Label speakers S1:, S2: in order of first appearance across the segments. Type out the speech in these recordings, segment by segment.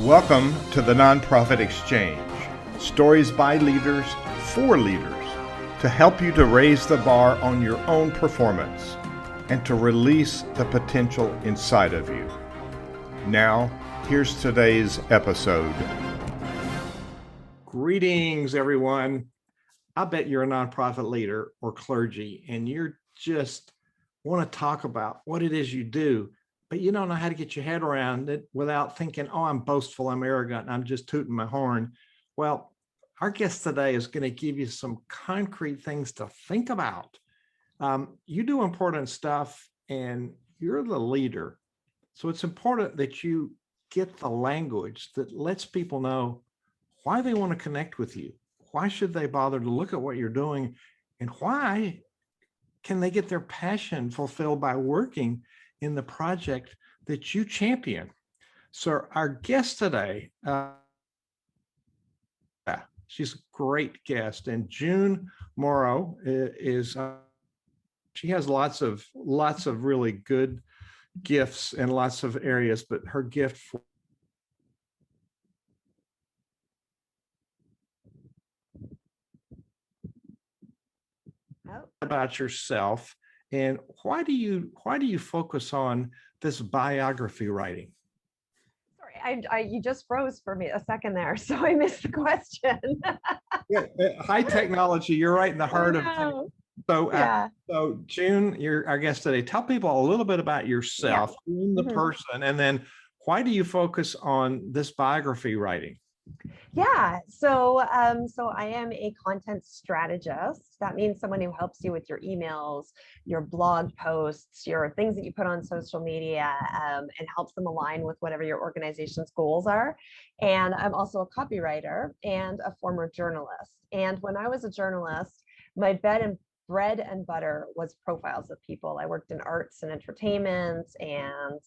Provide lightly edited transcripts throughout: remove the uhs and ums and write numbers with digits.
S1: Welcome to the Nonprofit Exchange. Stories by leaders for leaders to help you to raise the bar on your own performance and to release the potential inside of you. Now, here's today's episode. Greetings, everyone. I bet you're a nonprofit leader or clergy, and you're just want to talk about what it is you do, but you don't know how to get your head around it without thinking, oh, I'm boastful, I'm arrogant, I'm just tooting my horn. Well, our guest today is going to give you some concrete things to think about. You do important stuff and you're the leader. So it's important that you get the language that lets people know why they want to connect with you. Why should they bother to look at what you're doing? And why can they get their passion fulfilled by working in the project that you champion? So our guest today, she's a great guest, and June Morrow is she has lots of really good gifts in lots of areas, but her gift for about yourself, and why do you focus on this biography writing?
S2: Sorry, you just froze for me a second there, so I missed the question.
S1: Yeah, high technology. You're right in the heart of
S2: No.
S1: so.
S2: Yeah.
S1: So June, you're our guest today. Tell people a little bit about yourself, June, the person, and then why do you focus on this biography writing?
S2: Yeah, so I am a content strategist. That means someone who helps you with your emails, your blog posts, your things that you put on social media, and helps them align with whatever your organization's goals are. And I'm also a copywriter and a former journalist. And when I was a journalist, my bread and butter was profiles of people. I worked in arts and entertainment and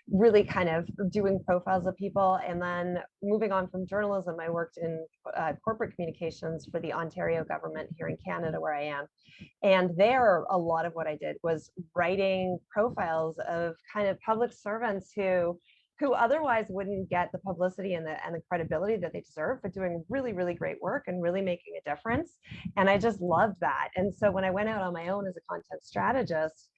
S2: really kind of doing profiles of people. And then moving on from journalism, I worked in corporate communications for the Ontario government here in Canada, where I am. And there, a lot of what I did was writing profiles of kind of public servants who otherwise wouldn't get the publicity and the credibility that they deserve, but doing really, really great work and really making a difference. And I just loved that. And so when I went out on my own as a content strategist,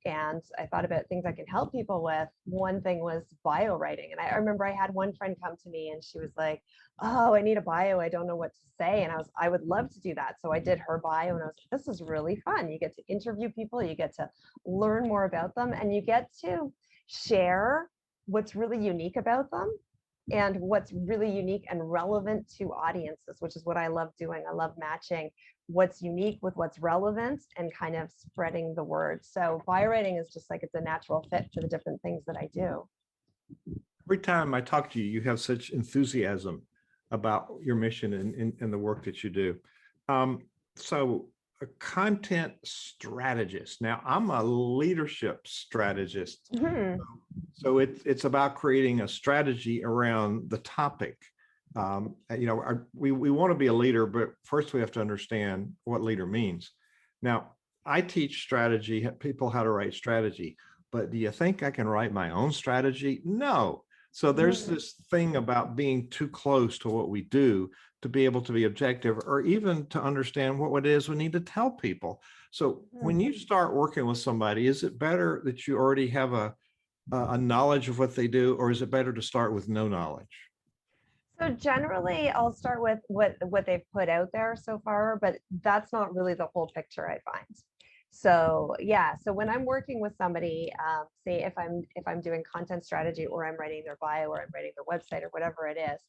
S2: and I thought about things I could help people with, one thing was bio writing. And I remember I had one friend come to me and she was like, oh, I need a bio. I don't know what to say. And I would love to do that. So I did her bio and I was like, this is really fun. You get to interview people, you get to learn more about them, and you get to share what's really unique about them and what's really unique and relevant to audiences, which is what I love doing. I love matching what's unique with what's relevant and kind of spreading the word. So bio writing is just like, it's a natural fit for the different things that I do.
S1: Every time I talk to you, you have such enthusiasm about your mission and the work that you do. So a content strategist. Now, I'm a leadership strategist. So it's about creating a strategy around the topic. We want to be a leader, but first we have to understand what leader means. Now, I teach strategy, people how to write strategy, but do you think I can write my own strategy? No. So there's this thing about being too close to what we do to be able to be objective, or even to understand what it is we need to tell people. So when you start working with somebody, is it better that you already have a knowledge of what they do, or is it better to start with no knowledge?
S2: So generally, I'll start with what they've put out there so far, but that's not really the whole picture, I find. So yeah, so when I'm working with somebody, say if I'm doing content strategy, or I'm writing their bio, or I'm writing their website, or whatever it is,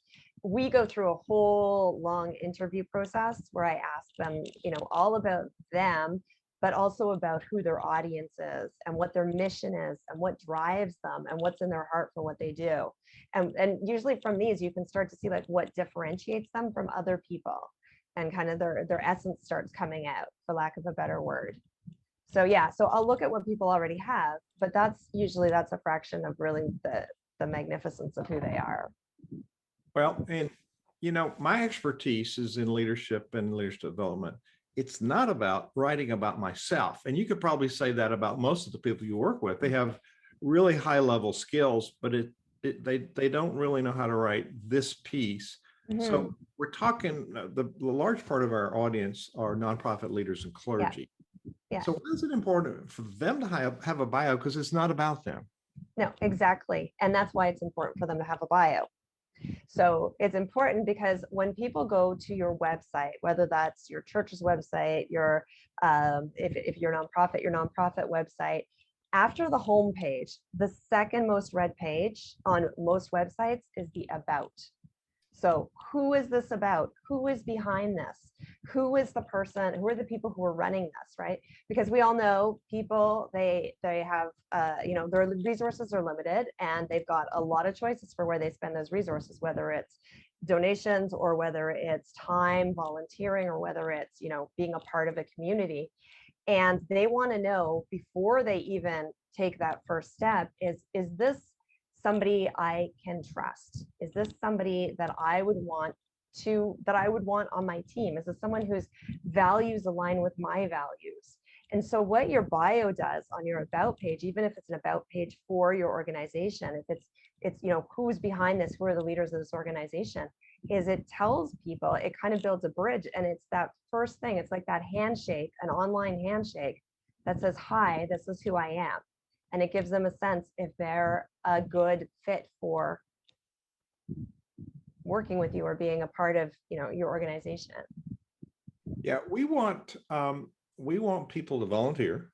S2: we go through a whole long interview process where I ask them, all about them, but also about who their audience is and what their mission is and what drives them and what's in their heart for what they do. And usually from these, you can start to see like what differentiates them from other people, and kind of their essence starts coming out, for lack of a better word. So yeah, so I'll look at what people already have, but that's a fraction of really the magnificence of who they are.
S1: Well, and my expertise is in leadership and leadership development. It's not about writing about myself. And you could probably say that about most of the people you work with. They have really high level skills, but they don't really know how to write this piece.
S2: Mhm.
S1: So we're talking, the large part of our audience are nonprofit leaders and
S2: Yeah,
S1: clergy.
S2: yeah.
S1: So why is it important for them to have a bio? Because it's not about them.
S2: No, exactly. And that's why it's important for them to have a bio. So it's important because when people go to your website, whether that's your church's website, if you're your nonprofit website, after the home page, the second most read page on most websites is the about. So who is this about? Who is behind this? Who is the person? Who are the people who are running this, right? Because we all know people, they have, their resources are limited and they've got a lot of choices for where they spend those resources, whether it's donations or whether it's time, volunteering, or whether it's, being a part of a community. And they want to know before they even take that first step, is this somebody I can trust? Is this somebody that I would want on my team? Is this someone whose values align with my values? And so what your bio does on your about page, even if it's an about page for your organization, if it's who's behind this, who are the leaders of this organization, is it tells people, it kind of builds a bridge. And it's that first thing, it's like that handshake, an online handshake that says, hi, this is who I am. And it gives them a sense if they're a good fit for working with you or being a part of, your organization.
S1: Yeah, we want people to volunteer.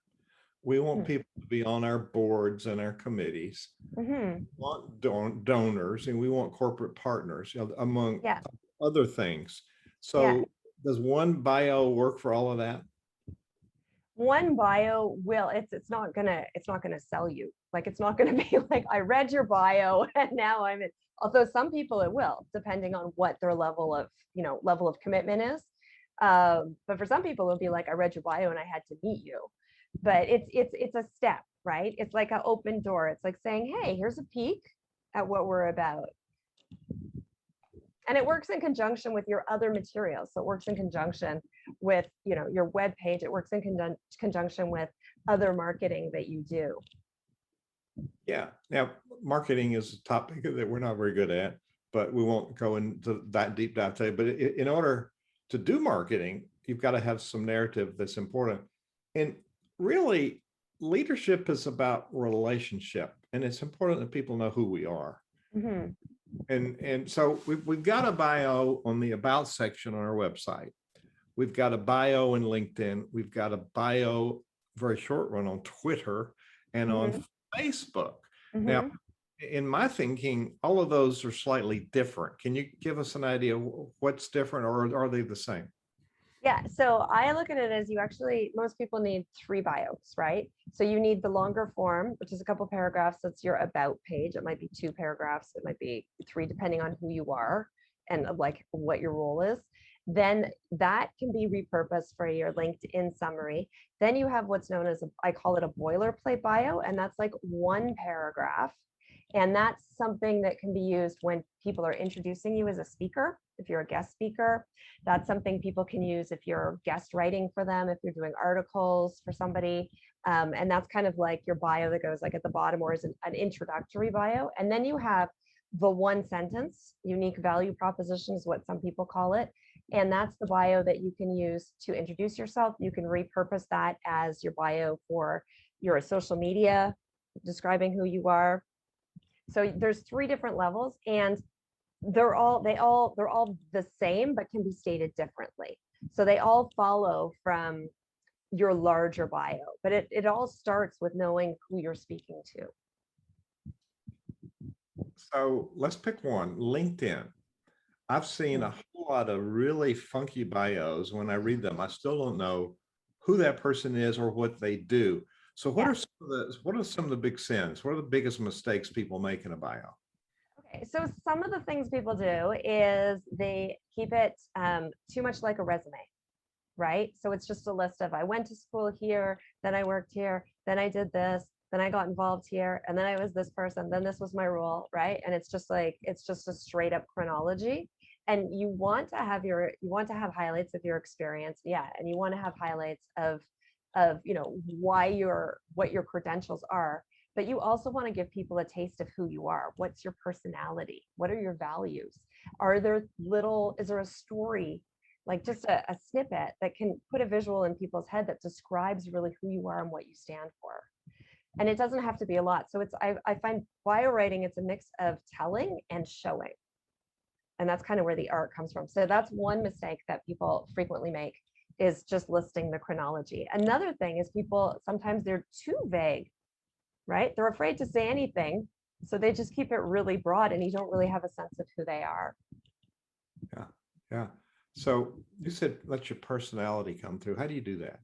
S1: We want people to be on our boards and our committees.
S2: Mm-hmm.
S1: We want donors, and we want corporate partners, among
S2: Yeah.
S1: other things.
S2: Yeah.
S1: So does one bio work for all of that?
S2: One bio will, it's not gonna sell you. Like, it's not gonna be like, I read your bio and now I'm in. Although some people it will, depending on what their level of commitment is. But for some people it'll be like, I read your bio and I had to meet you. But it's a step, right? It's like an open door. It's like saying, hey, here's a peek at what we're about. And it works in conjunction with your other materials. So it works in conjunction with, your web page. It works in conjunction with other marketing that you do.
S1: Yeah. Now, marketing is a topic that we're not very good at, but we won't go into that deep dive today. But in order to do marketing, you've got to have some narrative that's important. And really, leadership is about relationship, and it's important that people know who we are.
S2: Mm-hmm.
S1: And so we've got a bio on the about section on our website. We've got a bio in LinkedIn. We've got a bio, very short one, on Twitter and on Facebook. Now,
S2: Mm-hmm.
S1: in my thinking, all of those are slightly different. Can you give us an idea of what's different, or are they the same?
S2: Yeah, so I look at it as most people need 3 bios, right? So you need the longer form, which is a couple paragraphs. That's your about page. It might be 2 paragraphs. It might be 3, depending on who you are and like what your role is. Then that can be repurposed for your LinkedIn summary. Then you have what's known as, I call it a boilerplate bio, and that's like 1 paragraph. And that's something that can be used when people are introducing you as a speaker, if you're a guest speaker. That's something people can use if you're guest writing for them, if you're doing articles for somebody. And that's kind of like your bio that goes like at the bottom, or is an introductory bio. And then you have the 1 sentence, unique value proposition is what some people call it. And that's the bio that you can use to introduce yourself. You can repurpose that as your bio for your social media, describing who you are. So there's 3 different levels, and they're all the same, but can be stated differently. So they all follow from your larger bio, but it all starts with knowing who you're speaking to.
S1: So let's pick one. LinkedIn. I've seen a whole lot of really funky bios. When I read them, I still don't know who that person is or what they do. So what
S2: Yeah.
S1: are some of the big sins? What are the biggest mistakes people make in a bio?
S2: Okay, so some of the things people do is they keep it too much like a resume, right? So it's just a list of, I went to school here, then I worked here, then I did this, then I got involved here, and then I was this person, then this was my role, right? And it's just a straight up chronology. And you want to have highlights of your experience, yeah, and you want to have highlights of what your credentials are. but you also want to give people a taste of who you are. What's your personality? What are your values? Is there a story, like just a snippet that can put a visual in people's head that describes really who you are and what you stand for? And it doesn't have to be a lot. So I find bio writing, it's a mix of telling and showing. And that's kind of where the art comes from. So that's one mistake that people frequently make, is just listing the chronology. Another thing is people, sometimes they're too vague, right? They're afraid to say anything. So they just keep it really broad and you don't really have a sense of who they are.
S1: Yeah. Yeah. So you said let your personality come through. How do you do that?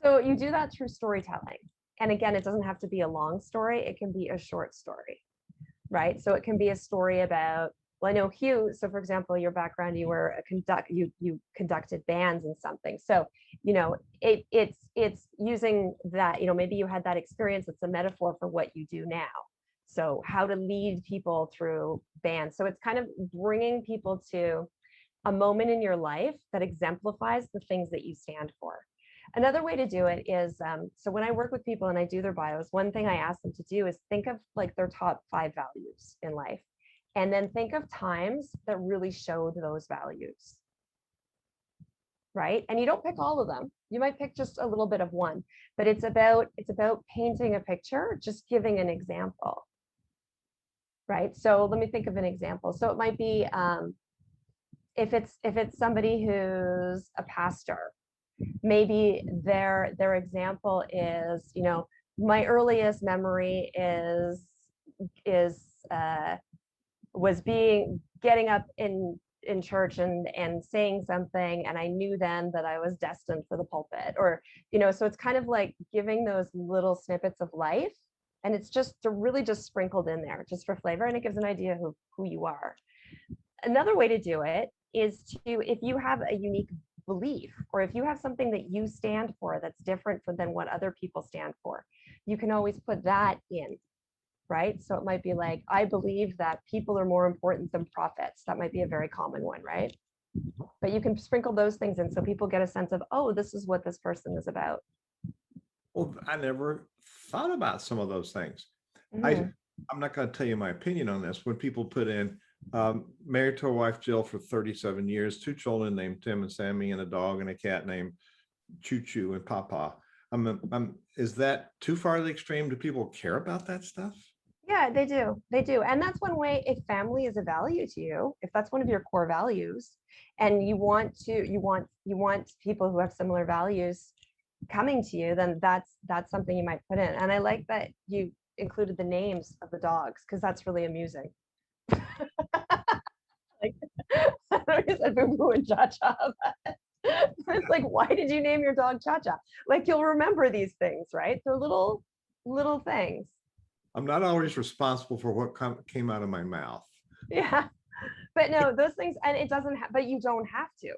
S2: So you do that through storytelling. And again, it doesn't have to be a long story. It can be a short story, right? So it can be a story about, well, I know Hugh. So for example, your background, you were you conducted bands and something. So, it's using that, maybe you had that experience. It's a metaphor for what you do now. So how to lead people through bands. So it's kind of bringing people to a moment in your life that exemplifies the things that you stand for. Another way to do it is, so when I work with people and I do their bios, one thing I ask them to do is think of like their top 5 values in life, and then think of times that really showed those values, right? And you don't pick all of them. You might pick just a little bit of one, but it's about painting a picture, just giving an example, right? So let me think of an example. So it might be, if it's somebody who's a pastor, maybe their example is, my earliest memory was getting up in church and saying something, and I knew then that I was destined for the pulpit, or so it's kind of like giving those little snippets of life, and it's just really just sprinkled in there just for flavor, and it gives an idea of who you are. Another way to do it is if you have a unique belief, or if you have something that you stand for that's different than what other people stand for, you can always put that in, right? So it might be like, I believe that people are more important than profits. That might be a very common one, right? But you can sprinkle those things in so people get a sense of, oh, this is what this person is about.
S1: Well, I never thought about some of those things.
S2: Mm-hmm.
S1: I'm not going to tell you my opinion on this. When people put in, married to a wife, Jill, for 37 years, 2 children named Tim and Sammy, and a dog and a cat named Choo Choo and Papa. Is that too far to the extreme? Do people care about that stuff?
S2: Yeah, they do. They do. And that's one way. If family is a value to you, if that's one of your core values, and you want people who have similar values coming to you, then that's something you might put in. And I like that you included the names of the dogs, because that's really amusing. Like, I don't know, said Boo Boo and Cha Cha. It's like, why did you name your dog Cha Cha? Like, you'll remember these things, right? They're little things.
S1: I'm not always responsible for what came out of my mouth.
S2: Yeah, but no, those things, and it doesn't but you don't have to.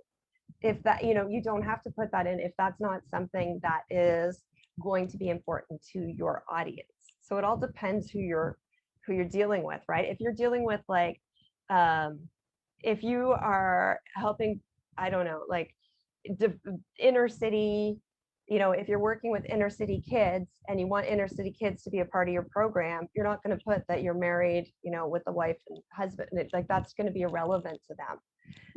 S2: If that, you don't have to put that in if that's not something that is going to be important to your audience. So it all depends who you're dealing with, right? If you're dealing with like, if you are helping, I don't know, like inner city, if you're working with inner city kids and you want inner city kids to be a part of your program, you're not going to put that you're married, with a wife and husband. Like, that's going to be irrelevant to them.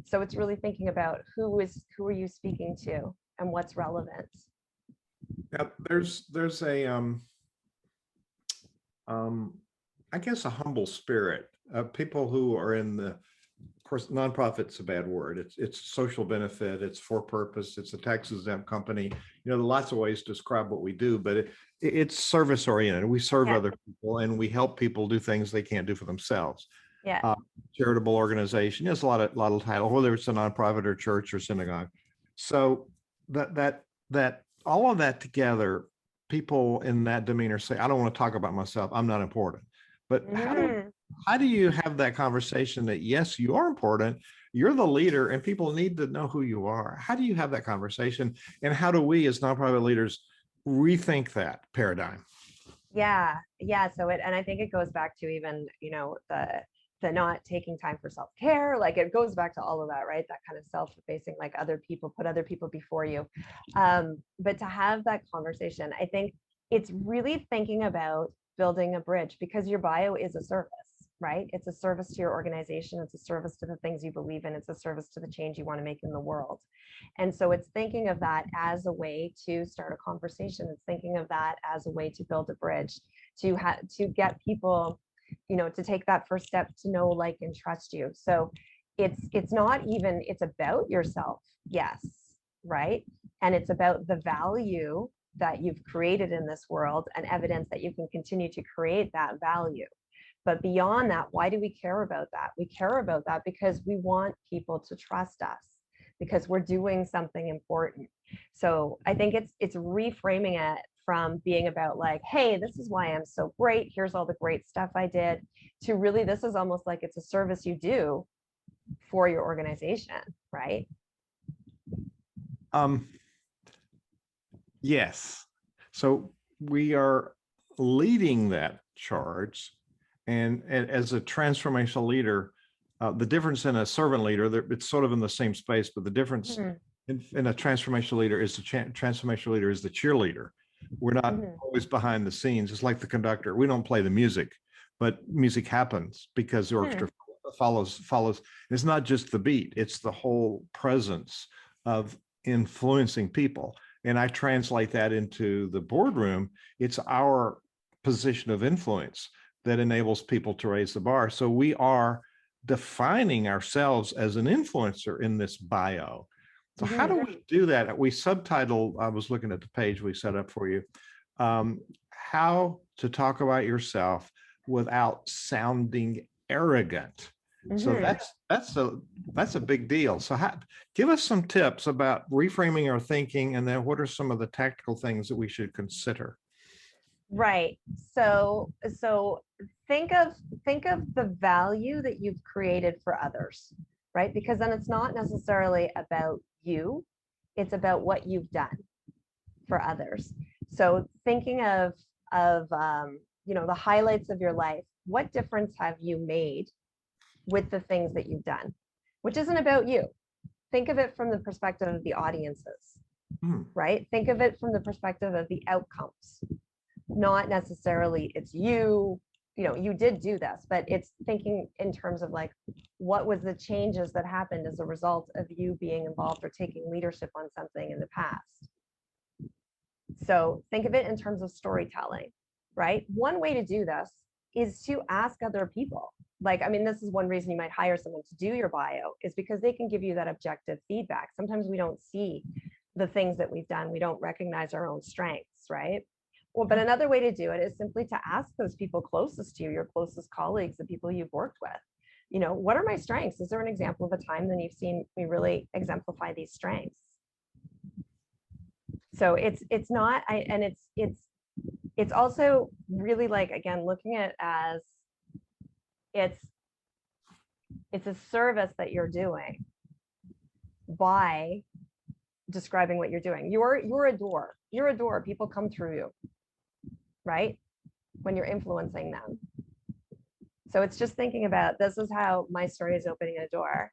S2: So it's really thinking about who are you speaking to and what's relevant.
S1: Yeah, there's a I guess a humble spirit. People who are in the, of course, nonprofit's a bad word. It's social benefit. It's for purpose. It's a tax exempt company. There are lots of ways to describe what we do, but it's service oriented. We serve other people and we help people do things they can't do for themselves.
S2: Yeah.
S1: Charitable organization. There's a lot of title, whether it's a nonprofit or church or synagogue. So that all of that together, people in that demeanor say, I don't want to talk about myself. I'm not important. But how do you have that conversation that, yes, you are important, you're the leader, and people need to know who you are? How do you have that conversation? And how do we as nonprofit leaders rethink that paradigm?
S2: Yeah. So and I think it goes back to even, the not taking time for self-care. Like, it goes back to all of that, right? That kind of self-effacing, like put other people before you. But to have that conversation, I think it's really thinking about building a bridge, because your bio is a service, right? It's a service to your organization. It's a service to the things you believe in. It's a service to the change you want to make in the world. And so it's thinking of that as a way to start a conversation. It's thinking of that as a way to build a bridge, to get people, to take that first step to know, like, and trust you. So it's not even, it's about yourself. Yes. Right. And it's about the value that you've created in this world and evidence that you can continue to create that value. But beyond that, why do we care about that? We care about that because we want people to trust us, because we're doing something important. So I think it's reframing it from being about like, hey, this is why I'm so great, here's all the great stuff I did, to really, this is almost like it's a service you do for your organization, right?
S1: Yes. So we are leading that charge. And as a transformational leader, the difference in a servant leader, it's sort of in the same space, but the difference in a transformational leader is the transformational leader is the cheerleader. We're not always behind the scenes. It's like the conductor. We don't play the music, but music happens because the orchestra follows. It's not just the beat, it's the whole presence of influencing people. And I translate that into the boardroom. It's our position of influence that enables people to raise the bar. So we are defining ourselves as an influencer in this bio. So how do we do that? We subtitled, I was looking at the page we set up for you, how to talk about yourself without sounding arrogant. So that's a big deal. So give us some tips about reframing our thinking, and then what are some of the tactical things that we should consider?
S2: Right. So think of the value that you've created for others, right? Because then it's not necessarily about you, it's about what you've done for others. So thinking of the highlights of your life, what difference have you made with the things that you've done, which isn't about you. Think of it from the perspective of the audiences, right? Think of it from the perspective of the outcomes. Not necessarily it's you, you did do this, but it's thinking in terms of like, what was the changes that happened as a result of you being involved or taking leadership on something in the past. So think of it in terms of storytelling, right? One way to do this is to ask other people. Like, I mean, this is one reason you might hire someone to do your bio, is because they can give you that objective feedback. Sometimes we don't see the things that we've done. We don't recognize our own strengths, right? Well, but another way to do it is simply to ask those people closest to you, your closest colleagues, the people you've worked with, what are my strengths? Is there an example of a time when you've seen me really exemplify these strengths? So it's not, and it's also really, like, again, looking at it as it's a service that you're doing by describing what you're doing. You're a door. You're a door. People come through you, right? When you're influencing them. So it's just thinking about, this is how my story is opening a door.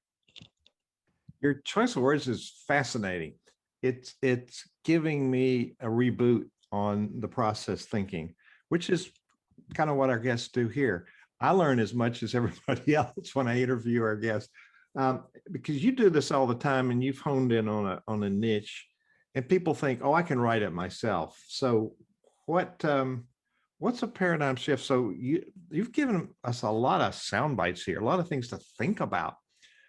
S1: Your choice of words is fascinating. It's giving me a reboot on the process thinking, which is kind of what our guests do here. I learn as much as everybody else when I interview our guests, because you do this all the time and you've honed in on a niche, and people think, oh, I can write it myself. So what's a paradigm shift? So you've given us a lot of sound bites here, a lot of things to think about.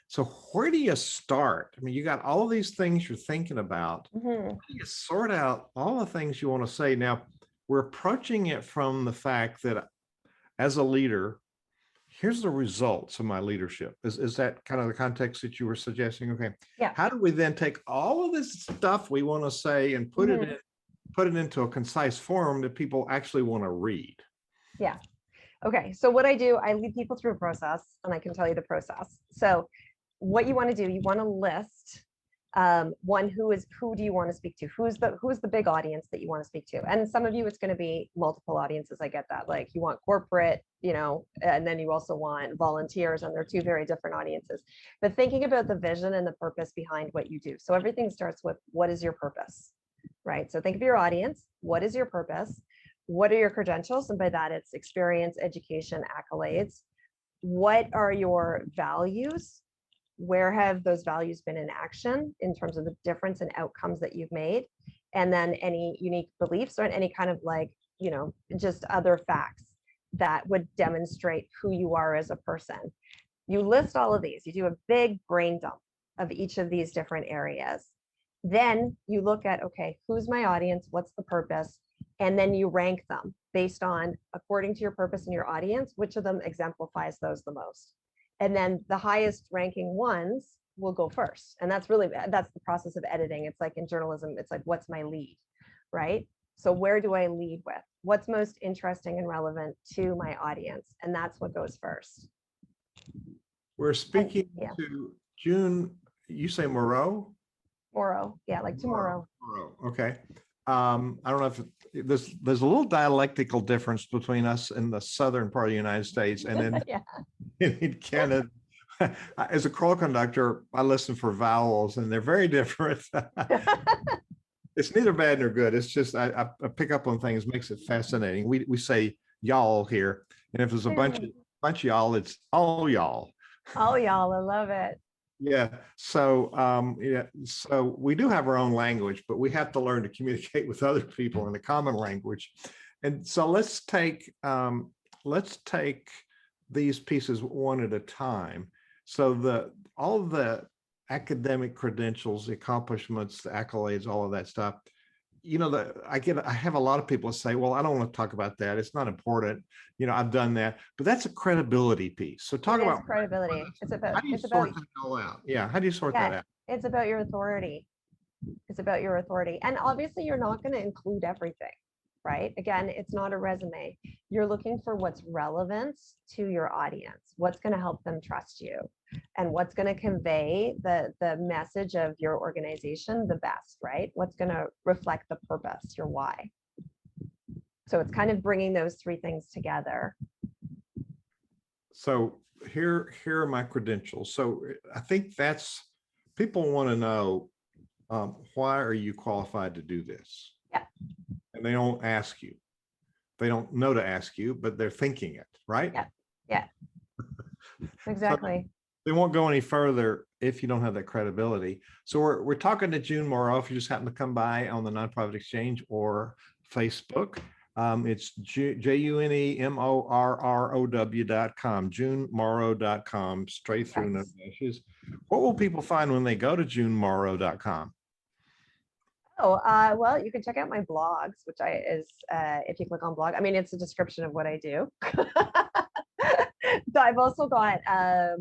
S1: So where do you start? I mean, you got all of these things you're thinking about. How do you sort out all the things you want to say? Now, we're approaching it from the fact that as a leader, here's the results of my leadership. Is that kind of the context that you were suggesting? Okay.
S2: Yeah.
S1: How do we then take all of this stuff we want to say and put it into a concise form that people actually want to read?
S2: Yeah. Okay. So what I do, I lead people through a process, and I can tell you the process. So what you want to do, you want to list one, who do you want to speak to? Who's the big audience that you want to speak to? And some of you, it's going to be multiple audiences. I get that. Like, you want corporate, and then you also want volunteers, and they're two very different audiences. But thinking about the vision and the purpose behind what you do. So everything starts with, what is your purpose, right? So think of your audience. What is your purpose? what are your credentials? And by that, it's experience, education, accolades. What are your values? Where have those values been in action in terms of the difference in outcomes that you've made? And then any unique beliefs or any kind of like, just other facts that would demonstrate who you are as a person. You list all of these, you do a big brain dump of each of these different areas. Then you look at, okay, who's my audience? What's the purpose? And then you rank them based on, according to your purpose and your audience, which of them exemplifies those the most. And then the highest ranking ones will go first. And that's the process of editing. It's like in journalism, it's like, what's my lead, right? So where do I lead with? What's most interesting and relevant to my audience? And that's what goes first.
S1: We're speaking to June, you say Morrow?
S2: Morrow, yeah, like tomorrow.
S1: Morrow, okay. I don't know if there's a little dialectical difference between us in the southern part of the United States and then in Canada. As a crawl conductor, I listen for vowels and they're very different. It's neither bad nor good. It's just I pick up on things, makes it fascinating. We say y'all here, and if there's a bunch of y'all, it's all y'all.
S2: All y'all, I love it.
S1: Yeah. So so we do have our own language, but we have to learn to communicate with other people in a common language. And so let's take these pieces one at a time. So all the academic credentials, the accomplishments, the accolades, all of that stuff. I have a lot of people say, well, I don't want to talk about that. It's not important. I've done that, but that's a credibility piece. So talk about
S2: credibility. It's about,
S1: how do you sort that all out? Yeah. How do you sort that out?
S2: It's about your authority. It's about your authority. And obviously you're not going to include everything, right? Again, it's not a resume. You're looking for what's relevant to your audience, what's going to help them trust you, and what's going to convey the message of your organization the best, right? What's going to reflect the purpose, your why. So it's kind of bringing those three things together.
S1: So here are my credentials. So I think people want to know, why are you qualified to do this?
S2: Yeah.
S1: And they don't ask you. They don't know to ask you, but they're thinking it, right?
S2: Yeah. Exactly.
S1: So they won't go any further if you don't have that credibility. So we're talking to June Morrow. If you just happen to come by on the Nonprofit Exchange or Facebook, it's JuneMorrow.com, JuneMorrow.com, straight through, no dashes. What will people find when they go to JuneMorrow.com?
S2: Well, you can check out my blogs, which if you click on blog, it's a description of what I do. So I've also got a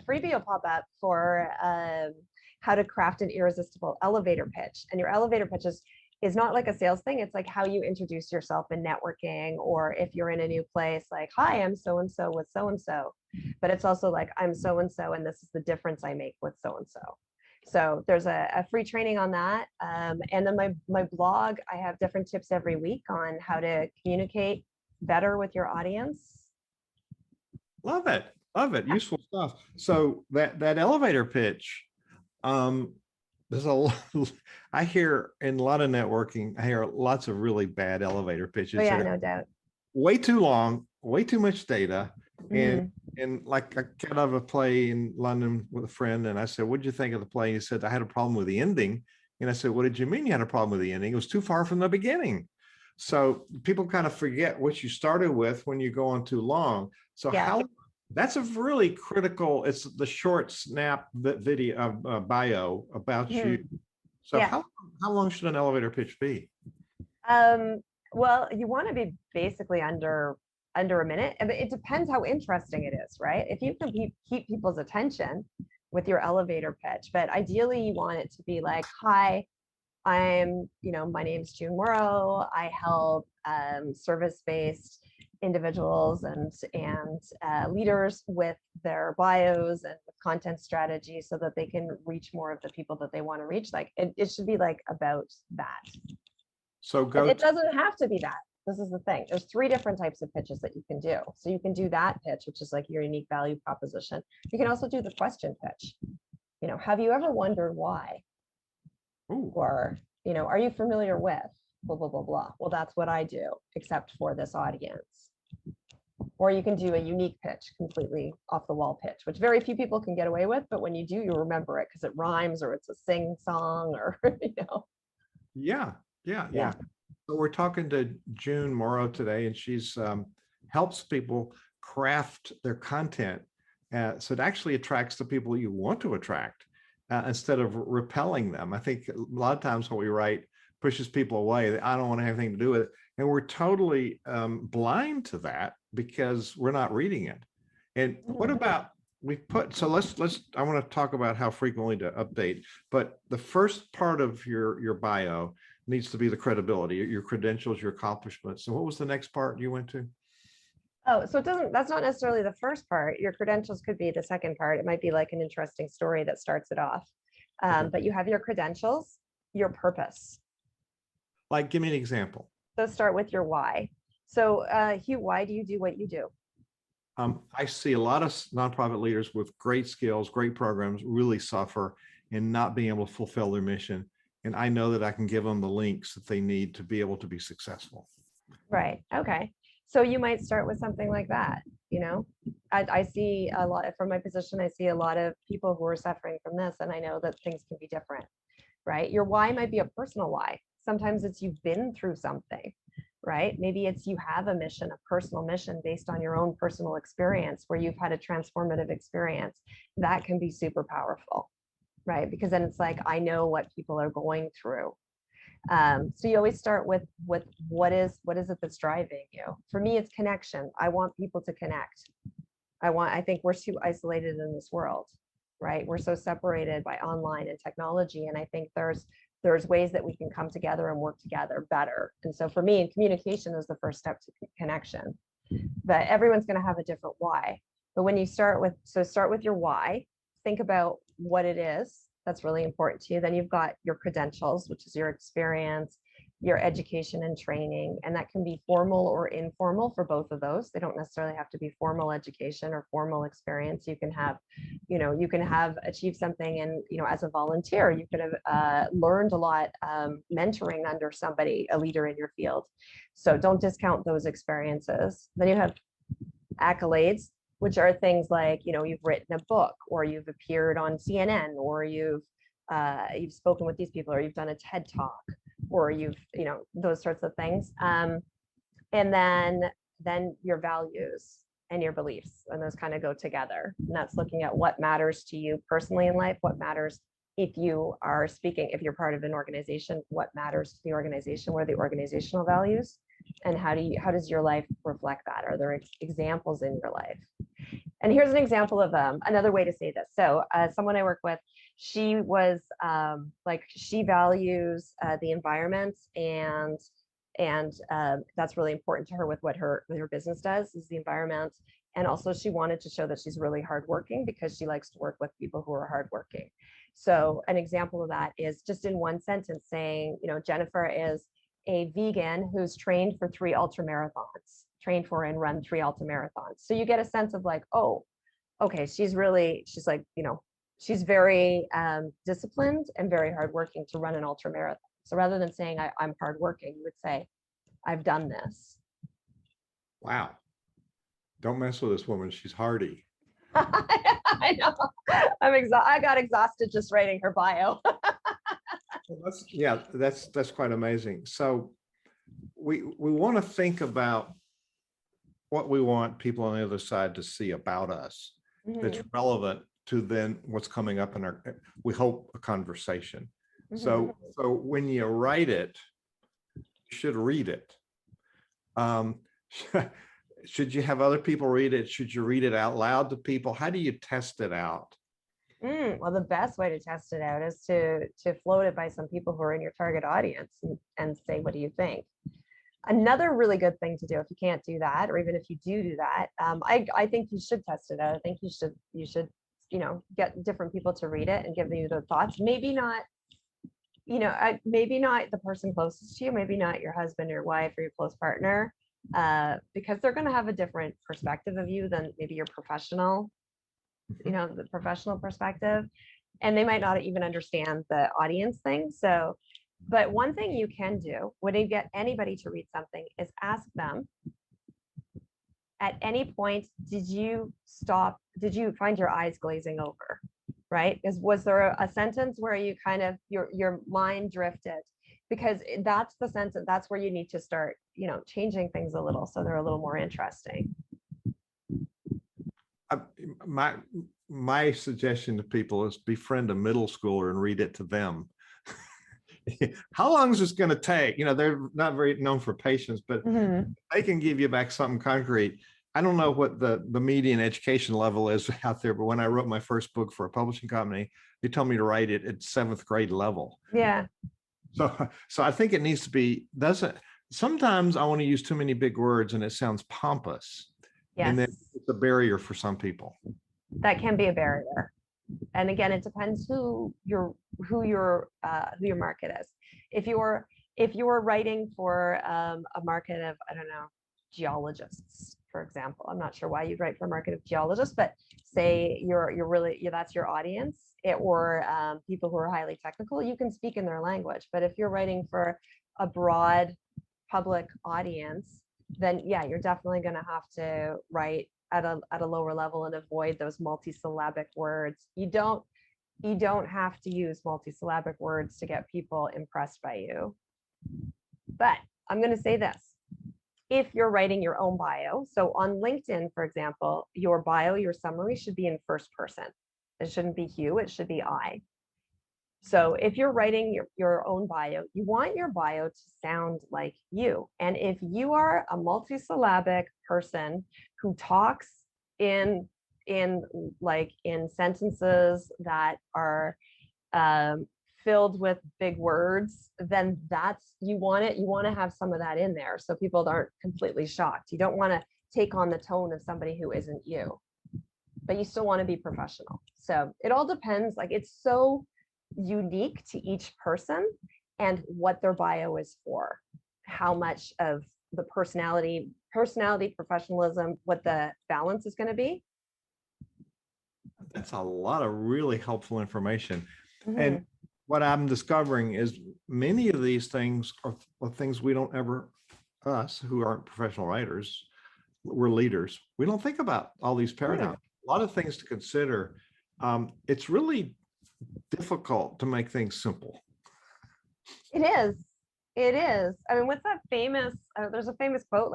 S2: freebie will pop up for how to craft an irresistible elevator pitch. And your elevator pitch is not like a sales thing. It's like how you introduce yourself in networking, or if you're in a new place, like, hi, I'm so-and-so with so-and-so. But it's also like, I'm so-and-so, and this is the difference I make with so-and-so. So there's a free training on that. And then my blog, I have different tips every week on how to communicate better with your audience.
S1: Love it. Love it. Useful stuff. So that elevator pitch, there's I hear in a lot of networking, I hear lots of really bad elevator pitches.
S2: Oh, yeah, no doubt.
S1: Way too long, way too much data. And like I got out of a play in London with a friend, and I said, what'd you think of the play? He said, I had a problem with the ending. And I said, what did you mean you had a problem with the ending? It was too far from the beginning. So people kind of forget what you started with when you go on too long. So that's a really critical, it's the short snap video bio about you. So how long should an elevator pitch be?
S2: Well, you want to be basically under a minute. And it depends how interesting it is, right? If you can keep people's attention with your elevator pitch, but ideally you want it to be like, hi, my name's June Morrow. I help service-based individuals and leaders with their bios and with content strategy so that they can reach more of the people that they want to reach. Like it should be like about that. So it doesn't have to be that. This is the thing. There's 3 different types of pitches that you can do. So you can do that pitch, which is like your unique value proposition. You can also do the question pitch. Have you ever wondered why? Ooh. Or, are you familiar with? blah, blah, blah, blah. Well, that's what I do, except for this audience. Or you can do a unique pitch, completely off the wall pitch, which very few people can get away with. But when you do, you remember it because it rhymes or it's a sing song or,
S1: Yeah, yeah,
S2: Yeah.
S1: yeah. So we're talking to June Morrow today, and she's helps people craft their content so it actually attracts the people you want to attract instead of repelling them. I think a lot of times what we write pushes people away. I don't want to have anything to do with it, and we're totally blind to that because we're not reading it. And what about we put so let's I want to talk about how frequently to update, but the first part of your bio needs to be the credibility, your credentials, your accomplishments. So what was the next part you went to?
S2: Oh, so that's not necessarily the first part. Your credentials could be the second part. It might be like an interesting story that starts it off.
S1: Okay.
S2: But you have your credentials, your purpose.
S1: Like, give me an example.
S2: So start with your why. So Hugh, why do you do what you do?
S1: I see a lot of nonprofit leaders with great skills, great programs really suffer in not being able to fulfill their mission. And I know that I can give them the links that they need to be able to be successful.
S2: Right. Okay. So you might start with something like that. I see a lot from my position. I see a lot of people who are suffering from this, and I know that things can be different, right? Your why might be a personal why. Sometimes it's you've been through something, right? Maybe it's you have a mission, a personal mission based on your own personal experience where you've had a transformative experience. That can be super powerful, right? Because then it's like, I know what people are going through. So you always start with what is it that's driving you? For me, it's connection. I want people to connect. I think we're too isolated in this world, right? We're so separated by online and technology. And I think there's ways that we can come together and work together better. And so for me, communication is the first step to connection. But everyone's going to have a different why. But when you start with your why, think about what it is that's really important to you. Then you've got your credentials, which is your experience, your education and training, and that can be formal or informal for both of those. They don't necessarily have to be formal education or formal experience. You can have achieved something, and as a volunteer, you could have learned a lot mentoring under somebody, a leader in your field. So don't discount those experiences. Then you have accolades, which are things like, you've written a book, or you've appeared on CNN, or you've spoken with these people, or you've done a TED talk, or you've, those sorts of things. And then your values and your beliefs, and those kind of go together. And that's looking at what matters to you personally in life, what matters if you are speaking, if you're part of an organization, what matters to the organization, what are the organizational values, and how does your life reflect that? Are there examples in your life? And here's an example of another way to say this. So someone I work with, she was she values the environment, and that's really important to her with what her business does, is the environment. And also she wanted to show that she's really hardworking because she likes to work with people who are hardworking. So an example of that is just in one sentence saying, Jennifer is a vegan who's trained for 3 ultra marathons, trained for and run 3 ultra marathons. So you get a sense of like, oh, okay, she's like, she's very disciplined and very hardworking to run an ultra marathon. So rather than saying I'm hardworking, you would say, I've done this.
S1: Wow. Don't mess with this woman. She's hardy.
S2: I know. I got exhausted just writing her bio.
S1: That's quite amazing. So we want to think about what we want people on the other side to see about us that's relevant to then what's coming up in our, we hope, a conversation. So when you write it, you should read it. Should you have other people read it? Should you read it out loud to people? How do you test it out?
S2: Well, the best way to test it out is to float it by some people who are in your target audience and say, what do you think? Another really good thing to do, if you can't do that, or even if you do that, I think you should test it out. I think you should get different people to read it and give you their thoughts. Maybe not, maybe not the person closest to you, maybe not your husband, your wife, or your close partner, because they're going to have a different perspective of you than maybe your professional, the professional perspective, and they might not even understand the audience thing. So But one thing you can do when you get anybody to read something is ask them, at any point, did you find your eyes glazing over? Right? Was there a sentence where you kind of, your mind drifted? Because that's the sentence, that's where you need to start, changing things a little so they're a little more interesting.
S1: My my suggestion to people is befriend a middle schooler and read it to them. How long is this going to take? They're not very known for patience, but they can give you back something concrete. I don't know what the median education level is out there, but when I wrote my first book for a publishing company, they told me to write it at 7th grade level.
S2: Yeah.
S1: So I think it needs to be, sometimes I want to use too many big words and it sounds pompous.
S2: Yes.
S1: And then it's a barrier for some people.
S2: That can be a barrier. And again, it depends who your market is. If you're writing for a market of, I don't know, geologists, for example, I'm not sure why you'd write for a market of geologists, but say that's your audience, or people who are highly technical, you can speak in their language. But if you're writing for a broad public audience, then yeah, you're definitely going to have to write at a lower level and avoid those multisyllabic words. You don't have to use multisyllabic words to get people impressed by you. But I'm going to say this. If you're writing your own bio, so on LinkedIn, for example, your bio, your summary should be in first person. It shouldn't be you, it should be I. So if you're writing your own bio, you want your bio to sound like you. And if you are a multisyllabic person who talks in sentences that are filled with big words, then you want to have some of that in there so people aren't completely shocked. You don't want to take on the tone of somebody who isn't you, but you still want to be professional. So it all depends. It's so unique to each person and what their bio is for, how much of the personality, professionalism, what the balance is going to be.
S1: That's a lot of really helpful information. And what I'm discovering is many of these things are things we don't ever, us who aren't professional writers, we're leaders, we don't think about all these paradigms. A lot of things to consider. It's really difficult to make things simple.
S2: It is. It is. I mean, what's that famous, there's a famous quote,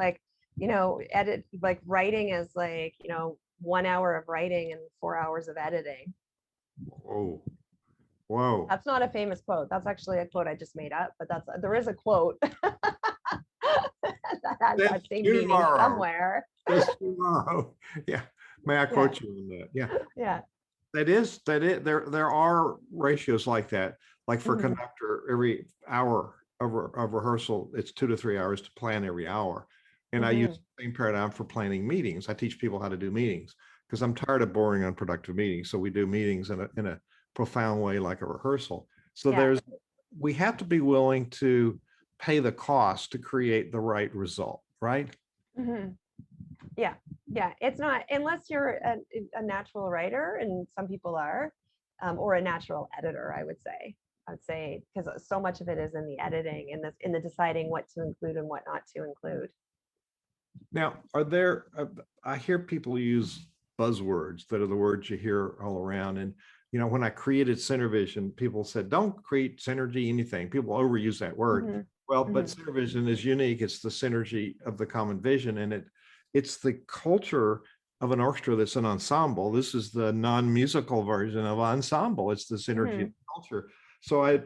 S2: writing is 1 hour of writing and 4 hours of editing.
S1: Whoa.
S2: That's not a famous quote. That's actually a quote I just made up, but there is a quote that has that same meaning somewhere.
S1: Tomorrow. Yeah. May I quote you on that? Yeah.
S2: Yeah.
S1: There are ratios like that. Like for conductor, every hour of rehearsal, it's 2 to 3 hours to plan every hour. And I use the same paradigm for planning meetings. I teach people how to do meetings because I'm tired of boring, unproductive meetings. So we do meetings in a profound way, like a rehearsal. So we have to be willing to pay the cost to create the right result, right?
S2: Yeah. It's not, unless you're a natural writer, and some people are, or a natural editor, I would say, because so much of it is in the editing and in the deciding what to include and what not to include. Now,
S1: I hear people use buzzwords that are the words you hear all around. And, when I created Center Vision, people said, don't create synergy, anything. People overuse that word. Well, but Center Vision is unique. It's the synergy of the common vision. And it's the culture of an orchestra that's an ensemble. This is the non-musical version of ensemble. It's the synergy of culture. So I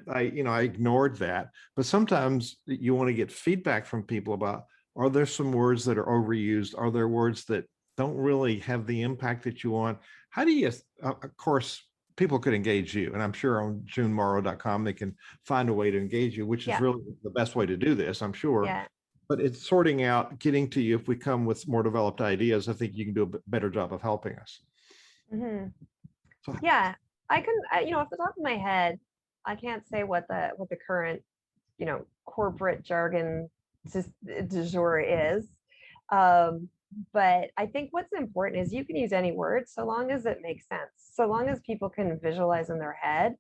S1: ignored that. But sometimes you want to get feedback from people about, are there some words that are overused? Are there words that don't really have the impact that you want? How do you, of course, people could engage you, and I'm sure on junemorrow.com they can find a way to engage you, which is really the best way to do this, I'm sure. Yeah. But it's sorting out, getting to you. If we come with more developed ideas, I think you can do a better job of helping us.
S2: So, yeah, I can, off the top of my head, I can't say what the current, corporate jargon du jour is. But I think what's important is you can use any word so long as it makes sense, so long as people can visualize in their head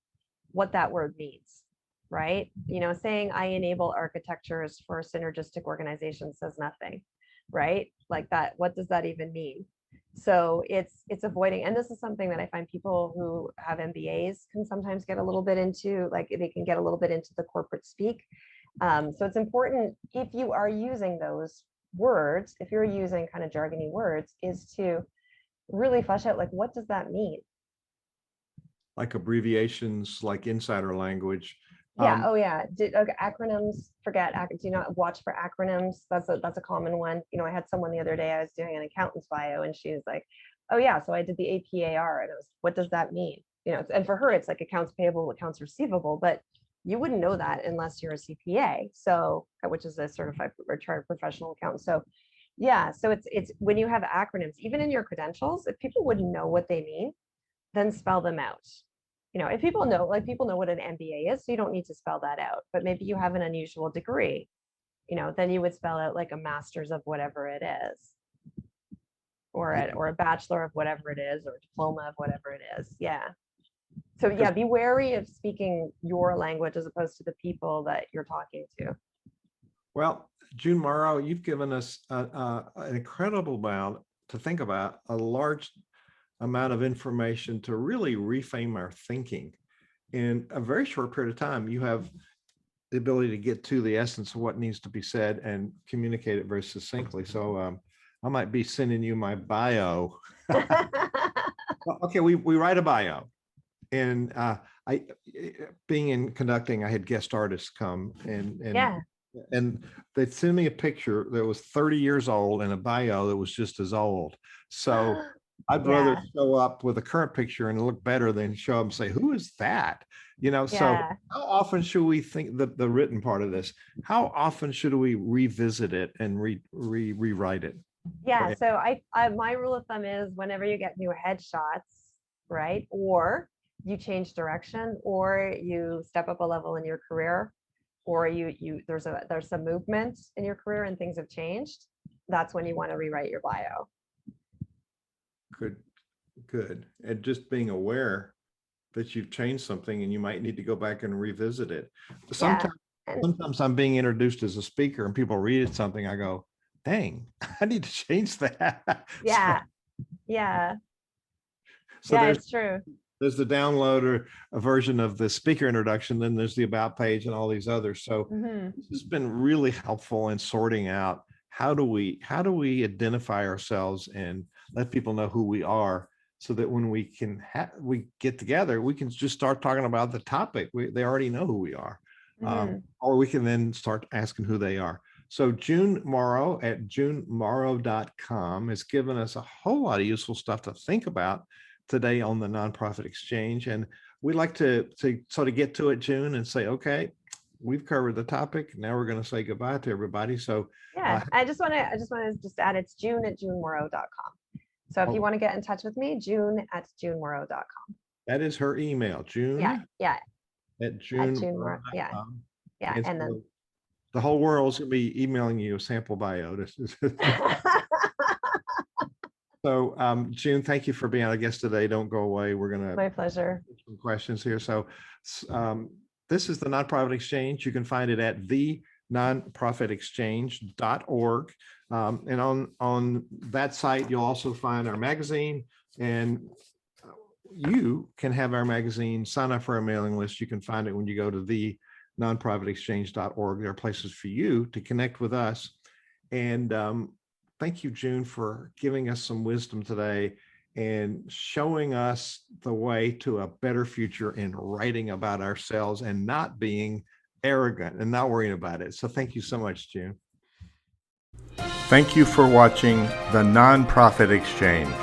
S2: what that word means. right? Saying I enable architectures for synergistic organizations says nothing, right? Like that, what does that even mean? So it's avoiding, and this is something that I find people who have MBAs can sometimes get a little bit into, like they can get a little bit into the corporate speak. So it's important, if you are using those words, if you're using kind of jargony words, is to really flesh out, like, what does that mean?
S1: Like abbreviations, like insider language.
S2: Yeah. Oh, yeah. Okay, acronyms. Forget. Do not watch for acronyms. That's a common one. I had someone the other day. I was doing an accountant's bio, and she was like, "Oh yeah, so I did the APAR," and what does that mean? And for her, it's like accounts payable, accounts receivable, but you wouldn't know that unless you're a CPA. So, which is a certified or chartered professional accountant. So, yeah. So it's when you have acronyms, even in your credentials, if people wouldn't know what they mean, then spell them out. If people know, like people know what an MBA is, so you don't need to spell that out. But maybe you have an unusual degree, then you would spell out like a master's of whatever it is, or a bachelor of whatever it is, or a diploma of whatever it is. Yeah. So yeah, be wary of speaking your language as opposed to the people that you're talking to.
S1: Well, June Morrow, you've given us an incredible amount to think about, a large amount of information to really reframe our thinking in a very short period of time. You have the ability to get to the essence of what needs to be said and communicate it very succinctly. So I might be sending you my bio. Okay, we write a bio, and I, being in conducting, I had guest artists come and they'd send me a picture that was 30 years old and a bio that was just as old. So I'd rather show up with a current picture and look better than show up and say, who is that? So how often should we think the written part of this? How often should we revisit it and rewrite it?
S2: Yeah. So I my rule of thumb is whenever you get new headshots, right? Or you change direction, or you step up a level in your career, or there's some movement in your career and things have changed. That's when you want to rewrite your bio.
S1: Good. And just being aware that you've changed something and you might need to go back and revisit it. Sometimes I'm being introduced as a speaker and people read something, I go, dang, I need to change that.
S2: Yeah. So it's true.
S1: There's the download or a version of the speaker introduction, then there's the about page and all these others. So this has been really helpful in sorting out how do we identify ourselves and let people know who we are, so that when we get together, we can just start talking about the topic. They already know who we are, or we can then start asking who they are. So June Morrow at junemorrow.com has given us a whole lot of useful stuff to think about today on the Nonprofit Exchange. And we'd like to sort of get to it, June, and say, okay, we've covered the topic. Now we're going to say goodbye to everybody. So
S2: I just want to add, it's June at junemorrow.com. So if you want to get in touch with me, June at junemorrow.com.
S1: That is her email, June. At June.
S2: Yeah. And then
S1: the whole world's going to be emailing you a sample bio. So June, thank you for being our guest today. Don't go away. We're going to.
S2: My pleasure.
S1: Some questions here. So this is the Nonprofit Exchange. You can find it at thenonprofitexchange.org. And on that site, you'll also find our magazine, and you can have our magazine, sign up for our mailing list. You can find it when you go to thenonprofitexchange.org. There are places for you to connect with us. And thank you, June, for giving us some wisdom today and showing us the way to a better future in writing about ourselves and not being arrogant and not worrying about it. So thank you so much, June.
S3: Thank you for watching the Nonprofit Exchange.